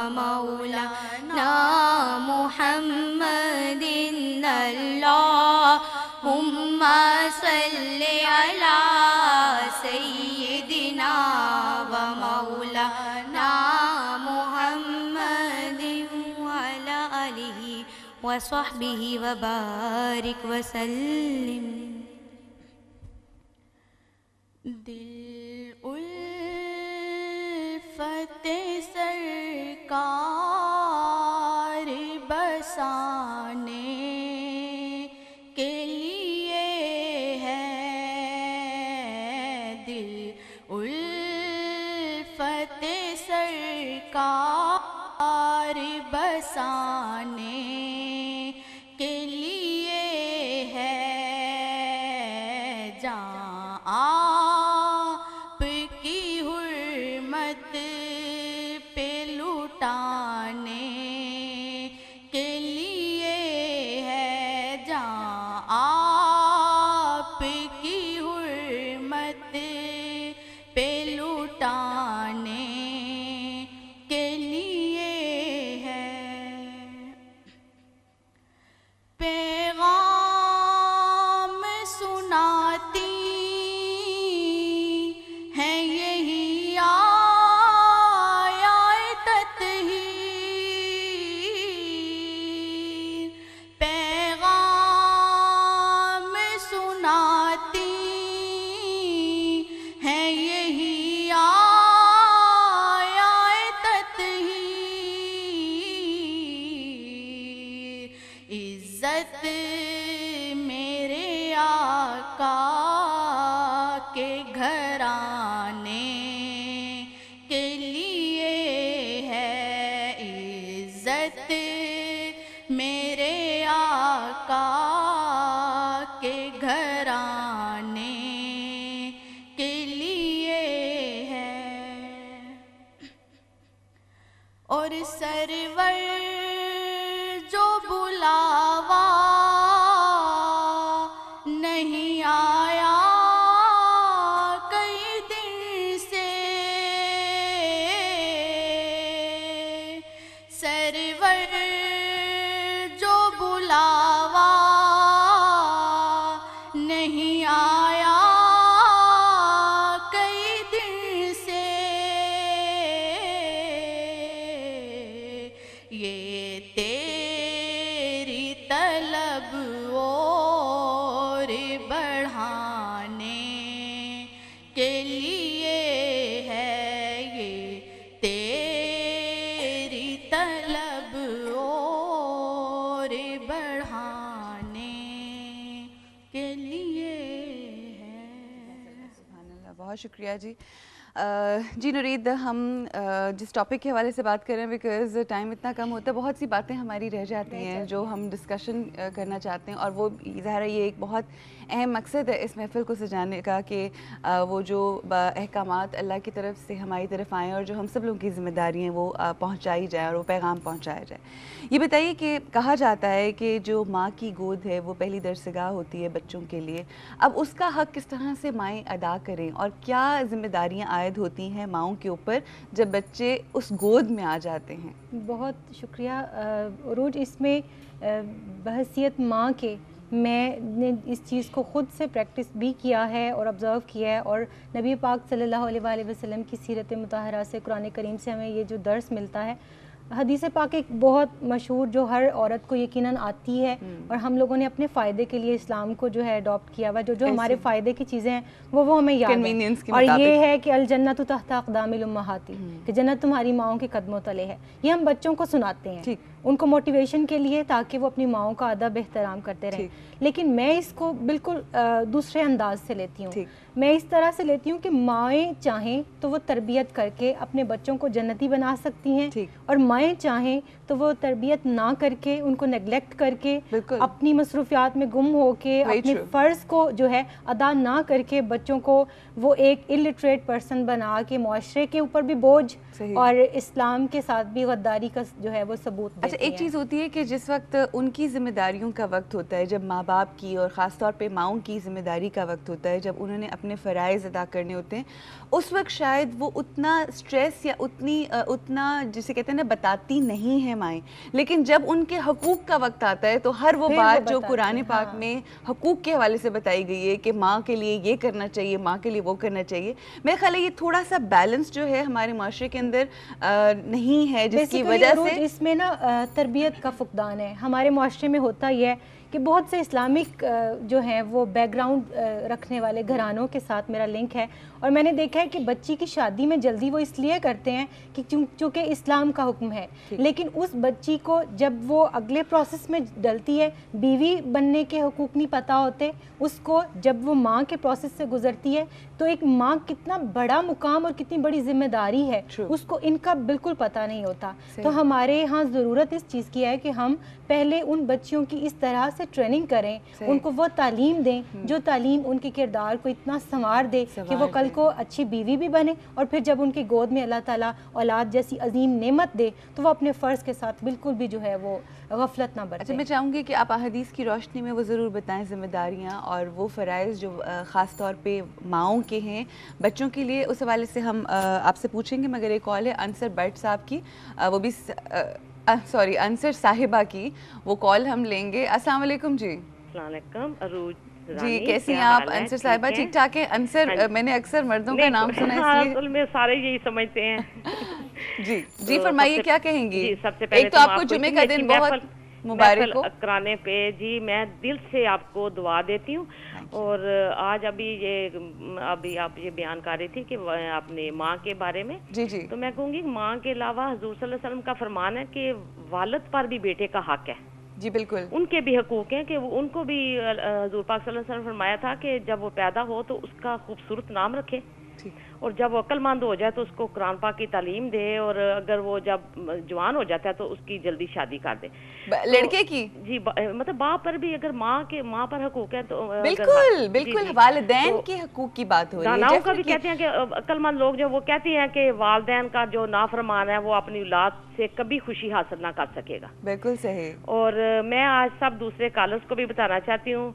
ومولانا محمد اللهم صل على سيدنا ومولانا محمد وعلى آله وصحبه وبارك وسلم. دل الفت سرکار بسانے کے لیے ہے، دل الفت سرکار بسانے کے لیے ہے، جہاں آپ کی حرمت پہ لٹانے کے لیے ہے، جہاں آپ کی حرمت پہ لٹانے کے لیے ہے. پیغام سناتی ہیں یہی آیات تطہیر، پیغام سناتی ہیں یہی آیات تطہیر. عزت میرے آقا کے گھرانے کے لیے ہے، عزت میرے آقا کے گھرانے کے لیے ہے. اور سرور جو بلاوا نہیں آیا کئی دن سے، سرور جو بلاوا نہیں آیا کئی دن سے، یہ تیری طلب اور بڑھانے کے لیے ہے، یہ تیری طلب اور بڑھانے کے لیے ہے. سبحان اللہ، بہت شکریہ جی. جی نورید، ہم جس ٹاپک کے حوالے سے بات کر رہے ہیں، بیکاز ٹائم اتنا کم ہوتا ہے، بہت سی باتیں ہماری رہ جاتی ہیں جو ہم ڈسکشن کرنا چاہتے ہیں، اور وہ ظاہر ہے یہ ایک بہت اہم مقصد ہے اس محفل کو سجانے کا کہ وہ جو احکامات اللہ کی طرف سے ہماری طرف آئیں اور جو ہم سب لوگوں کی ذمہ داری ہیں وہ پہنچائی جائے اور وہ پیغام پہنچایا جائے. یہ بتائیے کہ کہا جاتا ہے کہ جو ماں کی گود ہے وہ پہلی درسگاہ ہوتی ہے بچوں کے لیے. اب اس کا حق کس طرح سے مائیں ادا کریں اور کیا ذمہ داریاں عائد ہوتی ہیں ماؤں کے اوپر جب بچے اس گود میں آ جاتے ہیں؟ بہت شکریہ عروج. اس میں بحیثیت ماں کے میں نے اس چیز کو خود سے پریکٹس بھی کیا ہے اور آبزرو کیا ہے، اور نبی پاک صلی اللہ علیہ وآلہ وسلم کی سیرت مطہرہ سے، قرآن کریم سے ہمیں یہ جو درس ملتا ہے. حدیث پاک ایک بہت مشہور جو ہر عورت کو یقیناً آتی ہے، اور ہم لوگوں نے اپنے فائدے کے لیے اسلام کو جو ہے اڈاپٹ کیا ہوا، جو ہمارے فائدے کی چیزیں ہیں وہ ہمیں یاد ہیں. اور یہ ہے کہ الجنت تحت اقدام الامہات، کہ جنت تمہاری ماؤں کے قدموں تلے ہے. یہ ہم بچوں کو سناتے ہیں ان کو موٹیویشن کے لیے، تاکہ وہ اپنی ماؤں کا ادب احترام کرتے رہیں. لیکن میں اس کو بالکل دوسرے انداز سے لیتی ہوں. میں اس طرح سے لیتی ہوں کہ مائیں چاہیں تو وہ تربیت کر کے اپنے بچوں کو جنتی بنا سکتی ہیں، اور مائیں چاہیں تو وہ تربیت نہ کر کے، ان کو نیگلیکٹ کر کے، اپنی مصروفیات میں گم ہو کے، اپنے فرض کو جو ہے ادا نہ کر کے بچوں کو وہ ایک الٹریٹ پرسن بنا کے معاشرے کے اوپر بھی بوجھ اور اسلام کے ساتھ بھی غداری کا جو ہے وہ ثبوت دیتی ہیں. اچھا، ایک چیز ہوتی ہے کہ جس وقت ان کی ذمہ داریوں کا وقت ہوتا ہے، جب ماں باپ کی اور خاص طور پہ ماؤں کی ذمہ داری کا وقت ہوتا ہے، جب انہوں نے اپنے اپنے فرائض ادا کرنے ہوتے ہیں اس وقت شاید وہ اتنا سٹریس یا اتنا جسے کہتے ہیں نا بتاتی نہیں ہیں مائیں, لیکن جب ان کے حقوق کا وقت آتا ہے تو ہر وہ بات جو قرآن پاک میں حقوق کے حوالے سے بتائی گئی ہے کہ ماں کے لیے یہ کرنا چاہیے, ماں کے لیے وہ کرنا چاہیے, میرے خیال ہے یہ تھوڑا سا بیلنس جو ہے ہمارے معاشرے کے اندر نہیں ہے, جس کی وجہ سے اس میں نا تربیت کا فقدان ہے. ہمارے معاشرے میں ہوتا یہ ہے کہ بہت سے اسلامک جو ہیں وہ بیک گراؤنڈ رکھنے والے گھرانوں کے ساتھ میرا لنک ہے, اور میں نے دیکھا ہے کہ بچی کی شادی میں جلدی وہ اس لیے کرتے ہیں کہ چونکہ اسلام کا حکم ہے, لیکن اس بچی کو جب وہ اگلے پروسیس میں ڈلتی ہے, بیوی بننے کے حقوق نہیں پتہ ہوتے اس کو, جب وہ ماں کے پروسیس سے گزرتی ہے تو ایک ماں کتنا بڑا مقام اور کتنی بڑی ذمہ داری ہے اس کو ان کا بالکل پتہ نہیں ہوتا. تو ہمارے ہاں ضرورت اس چیز کی ہے کہ ہم پہلے ان بچیوں کی اس طرح سے ٹریننگ کریں, ان کو وہ تعلیم دیں جو تعلیم ان کے کردار کو اتنا سنوار دے کہ وہ کل کو اچھی بیوی بھی بنے, اور پھر جب ان کی گود میں اللہ تعالیٰ اولاد جیسی عظیم نعمت دے تو وہ اپنے فرض کے ساتھ بالکل بھی جو ہے وہ غفلت نہ برتیں. اچھا, میں چاہوں گی کہ آپ احادیث کی روشنی میں وہ ضرور بتائیں ذمہ داریاں اور وہ فرائض جو خاص طور پہ ماؤں کے ہیں بچوں کے لیے, اس حوالے سے ہم آپ سے پوچھیں گے. مگر ایک کال ہے انصر بٹ صاحب کی, وہ بھی سوری انصر صاحبہ کی, وہ کال ہم لیں گے. السلام علیکم. جی السلام علیکم عروج جی, کیسی ہیں آپ انصر صاحبہ؟ ٹھیک ٹھاک ہے. انصر میں نے اکثر مردوں کا نام سنا اس لیے اصل میں سارے یہی سمجھتے ہیں. جی جی فرمائیے, کیا کہیں گی؟ جی سب سے پہلے ایک تو آپ کو جمعے کا دن بہت مبارک ہو. کرانے پہ جی میں دل سے آپ کو دعا دیتی ہوں, اور آج ابھی آپ یہ بیان کر رہی تھی کہ اپنے ماں کے بارے میں, جی جی, تو میں کہوں گی ماں کے علاوہ حضور صلی اللہ علیہ وسلم کا فرمان ہے کہ والد پر بھی بیٹے کا حق ہے. جی بالکل, ان کے بھی حقوق ہیں کہ ان کو بھی حضور پاک صلی اللہ علیہ وسلم نے فرمایا تھا کہ جب وہ پیدا ہو تو اس کا خوبصورت نام رکھے, اور جب وہ عقل مند ہو جائے تو اس کو قرآن پاک کی تعلیم دے, اور اگر وہ جب جوان ہو جاتا ہے تو اس کی جلدی شادی کر دے. لڑکے کی جی مطلب باپ پر بھی اگر ماں پر حقوق ہے تو بالکل بالکل والدین کے حقوق کی بات ہو رہی ہے. داناؤں کا بھی کہتے ہیں کہ عقل مند لوگ جو وہ کہتے ہیں کہ والدین کا جو نافرمان ہے وہ اپنی اولاد سے کبھی خوشی حاصل نہ کر سکے گا. بالکل صحیح. اور میں آج سب دوسرے کالرز کو بھی بتانا چاہتی ہوں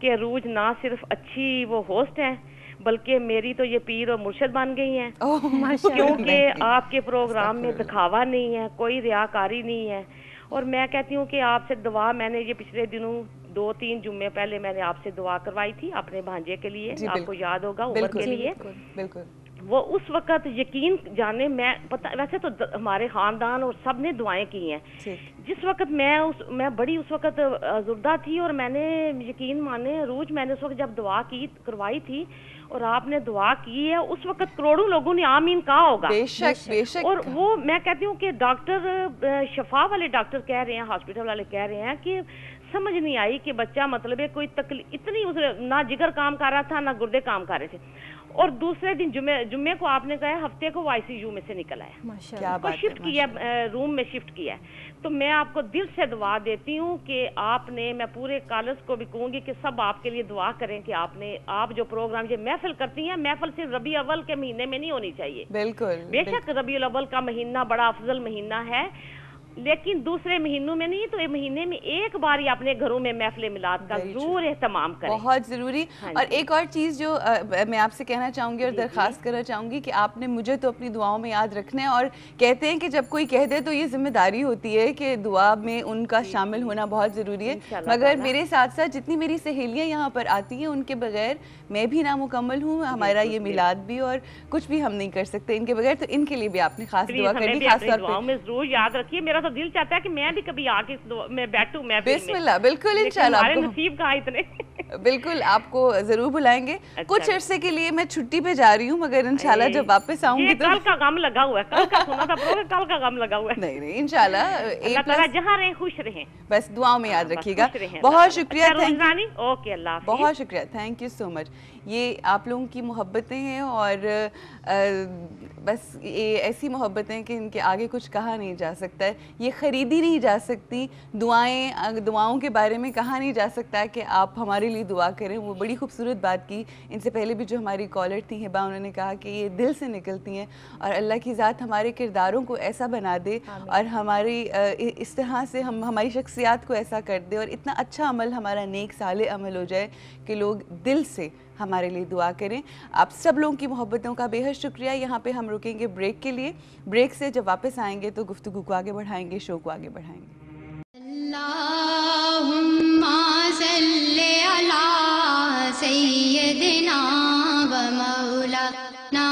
کہ عروج نہ صرف اچھی وہ ہوسٹ ہیں بلکہ میری تو یہ پیر اور مرشد بن گئی ہیں, کیونکہ آپ کے پروگرام میں دکھاوا نہیں ہے, کوئی ریاکاری نہیں ہے. اور میں کہتی ہوں کہ آپ سے دعا, میں نے یہ پچھلے دنوں 2-3 جمعے پہلے میں نے آپ سے دعا کروائی تھی اپنے بھانجے کے لیے, آپ کو یاد ہوگا, عمر کے لیے. بالکل, وہ اس وقت یقین جانے میں ویسے تو ہمارے خاندان اور سب نے دعائیں کی ہیں. جس وقت میں بڑی اس وقت زردہ تھی, اور میں نے یقین مانے عروج میں نے اس وقت جب دعا کروائی تھی اور آپ نے دعا کی ہے, اس وقت کروڑوں لوگوں نے آمین کہا ہوگا. بے شک بے شک. اور وہ میں کہتی ہوں کہ ڈاکٹر شفا والے ڈاکٹر کہہ رہے ہیں, ہاسپٹل والے کہہ رہے ہیں کہ سمجھ نہیں آئی کہ بچہ مطلب ہے کوئی تکلیف اتنی, نہ جگر کام کر رہا تھا نہ گردے کام کر رہے تھے. اور دوسرے دن جمعے کو آپ نے کہا ہفتے کو وہ ICU میں سے نکل آیا, کو شفٹ کیا, روم میں شفٹ کیا. تو میں آپ کو دل سے دعا دیتی ہوں کہ آپ نے, میں پورے کالرز کو بھی کہوں گی کہ سب آپ کے لیے دعا کریں کہ آپ جو پروگرام یہ محفل کرتی ہیں, محفل صرف ربیع اول کے مہینے میں نہیں ہونی چاہیے. بالکل, بے شک ربیع الاول کا مہینہ بڑا افضل مہینہ ہے, لیکن دوسرے مہینوں میں نہیں, تو یہ مہینے میں ایک بار ہی اپنے گھروں میں محفل میلاد کا ضرور اہتمام کریں, بہت ضروری. اور ایک اور چیز جو میں آپ سے کہنا چاہوں گی اور درخواست کرنا چاہوں گی کہ آپ نے مجھے تو اپنی دعاؤں میں یاد رکھنا ہے, اور کہتے ہیں کہ جب کوئی کہہ دے تو یہ ذمہ داری ہوتی ہے کہ دعا میں ان کا شامل ہونا بہت ضروری ہے. مگر میرے ساتھ ساتھ جتنی میری سہیلیاں یہاں پر آتی ہیں ان کے بغیر میں بھی نامکمل ہوں, ہمارا یہ میلاد بھی اور کچھ بھی ہم نہیں کر سکتے ان کے بغیر, تو ان کے لیے بھی آپ نے خاص دعا کرنی, خاص طور پہ ضرور یاد رکھیے. میرا تو دل چاہتا ہے کہ میں بھی کبھی آ کے میں بیٹھوں, میں بسم اللہ, بالکل انشاءاللہ ہمارے نصیب کہاں اتنے. بالکل آپ کو ضرور بلائیں گے. کچھ عرصے کے لیے میں چھٹی پہ جا رہی ہوں, مگر انشاءاللہ جب واپس آؤں گی تو کل کا غم لگا ہوا ہے, کل کا سنا تھا کل کا غم لگا ہوا ہے. نہیں نہیں انشاءاللہ, اللہ تعالیٰ جہاں رہیں خوش رہیں, بس دعاؤں میں یاد رکھیے گا. بہت شکریہ, اوکے اللہ حافظ. بہت شکریہ, تھینک یو سو مچ. یہ آپ لوگوں کی محبتیں ہیں, اور بس یہ ایسی محبتیں کہ ان کے آگے کچھ کہا نہیں جا سکتا ہے, یہ خریدی نہیں جا سکتی. دعاؤں کے بارے میں کہا نہیں جا سکتا ہے کہ آپ ہمارے لیے لیے دعا کریں. وہ بڑی خوبصورت بات کی. ان سے پہلے بھی جو ہماری کالر تھی ہبا, انہوں نے کہا کہ یہ دل سے نکلتی ہیں, اور اللہ کی ذات ہمارے کرداروں کو ایسا بنا دے اور ہماری اس طرح سے ہماری شخصیات کو ایسا کر دے, اور اتنا اچھا عمل ہمارا نیک صالح عمل ہو جائے کہ لوگ دل سے ہمارے لیے دعا کریں. آپ سب لوگوں کی محبتوں کا بے حد شکریہ. یہاں پہ ہم رکیں گے بریک کے لیے. بریک سے جب واپس آئیں گے تو گفتگو کو آگے بڑھائیں گے, شو کو آگے بڑھائیں گے. اللہم صلی علی سیدنا و مولانا